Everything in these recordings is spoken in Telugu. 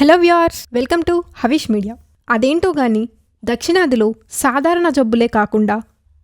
Hello viewers, welcome to Havish media. అదేంటో గాని దక్షిణాదిలో సాధారణ జబ్బులే కాకుండా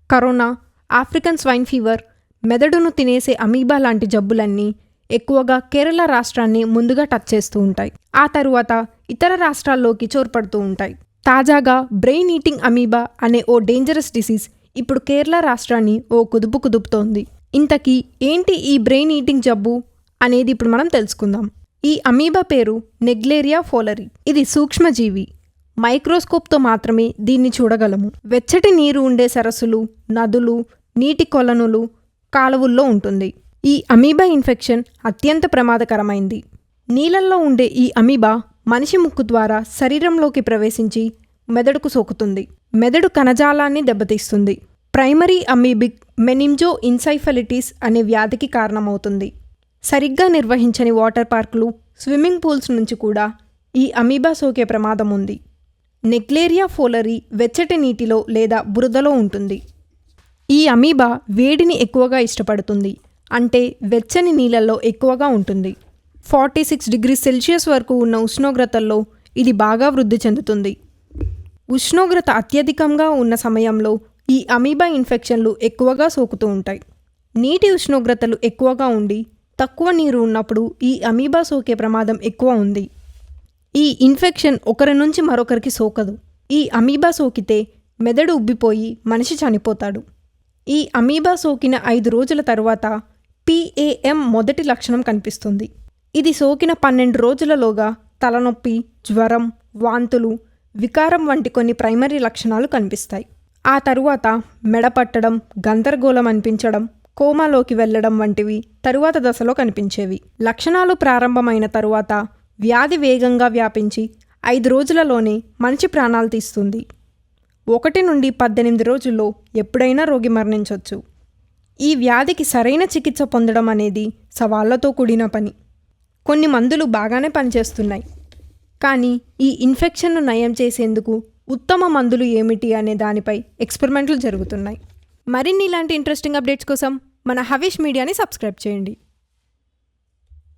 కరోనా, ఆఫ్రికన్ స్వైన్ ఫీవర్, మెదడును తినేసే అమీబా లాంటి జబ్బులన్నీ ఎక్కువగా కేరళ రాష్ట్రాన్ని ముందుగా టచ్ చేస్తూ ఉంటాయి. ఆ తరువాత ఇతర రాష్ట్రాల్లోకి చొరపడుతూ ఉంటాయి. తాజాగా బ్రెయిన్ ఈటింగ్ అమీబా అనే ఓ డేంజరస్ డిసీజ్ ఇప్పుడు కేరళ రాష్ట్రాన్ని ఓ కుదుపు కుదుపుతోంది. ఇంతకీ ఏంటి ఈ బ్రెయిన్ ఈటింగ్ జబ్బు అనేది ఇప్పుడు మనం తెలుసుకుందాం. ఈ అమీబా పేరు నెగ్లేరియా ఫోలరి. ఇది సూక్ష్మజీవి. మైక్రోస్కోప్తో మాత్రమే దీన్ని చూడగలము. వెచ్చటి నీరు ఉండే సరస్సులు, నదులు, నీటి కొలనులు, కాలువల్లో ఉంటుంది. ఈ అమీబా ఇన్ఫెక్షన్ అత్యంత ప్రమాదకరమైంది. నీళ్ళల్లో ఉండే ఈ అమీబా మనిషి ముక్కు ద్వారా శరీరంలోకి ప్రవేశించి మెదడుకు సోకుతుంది. మెదడు కణజాలాన్ని దెబ్బతీస్తుంది. ప్రైమరీ అమీబిక్ మెనింజో ఇన్సైఫలిటిస్ అనే వ్యాధికి కారణమవుతుంది. సరిగ్గా నిర్వహించని వాటర్ పార్కులు, స్విమ్మింగ్ పూల్స్ నుంచి కూడా ఈ అమీబా సోకే ప్రమాదం ఉంది. నెగ్లేరియా ఫోలరి వెచ్చటి నీటిలో లేదా బురదలో ఉంటుంది. ఈ అమీబా వేడిని ఎక్కువగా ఇష్టపడుతుంది, అంటే వెచ్చని నీళ్ళల్లో ఎక్కువగా ఉంటుంది. 46 degrees సెల్సియస్ వరకు ఉన్న ఉష్ణోగ్రతల్లో ఇది బాగా వృద్ధి చెందుతుంది. ఉష్ణోగ్రత అత్యధికంగా ఉన్న సమయంలో ఈ అమీబా ఇన్ఫెక్షన్లు ఎక్కువగా సోకుతూ ఉంటాయి. నీటి ఉష్ణోగ్రతలు ఎక్కువగా ఉండి తక్కువ నీరు ఉన్నప్పుడు ఈ అమీబా సోకే ప్రమాదం ఎక్కువ ఉంది. ఈ ఇన్ఫెక్షన్ ఒకరి నుంచి మరొకరికి సోకదు. ఈ అమీబా సోకితే మెదడు ఉబ్బిపోయి మనిషి చనిపోతాడు. ఈ అమీబా సోకిన 5 రోజుల తరువాత PAM మొదటి లక్షణం కనిపిస్తుంది. ఇది సోకిన 12 రోజులలోగా తలనొప్పి, జ్వరం, వాంతులు, వికారం వంటి కొన్ని ప్రైమరీ లక్షణాలు కనిపిస్తాయి. ఆ తరువాత మెడపట్టడం, గందరగోళం అనిపించడం, కోమాలోకి వెళ్లడం వంటివి తరువాత దశలో కనిపించేవి. లక్షణాలు ప్రారంభమైన తరువాత వ్యాధి వేగంగా వ్యాపించి 5 రోజులలోనే మనిషి ప్రాణాలు తీస్తుంది. 1 నుండి 18 రోజుల్లో ఎప్పుడైనా రోగి మరణించవచ్చు. ఈ వ్యాధికి సరైన చికిత్స పొందడం అనేది సవాళ్లతో కూడిన పని. కొన్ని మందులు బాగానే పనిచేస్తున్నాయి, కానీ ఈ ఇన్ఫెక్షన్ను నయం చేసేందుకు ఉత్తమ మందులు ఏమిటి అనే దానిపై ఎక్స్పెరిమెంట్లు జరుగుతున్నాయి. మరిన్ని ఇలాంటి ఇంట్రెస్టింగ్ అప్డేట్స్ కోసం మన హవిష్ మీడియాని సబ్స్క్రైబ్ చేయండి.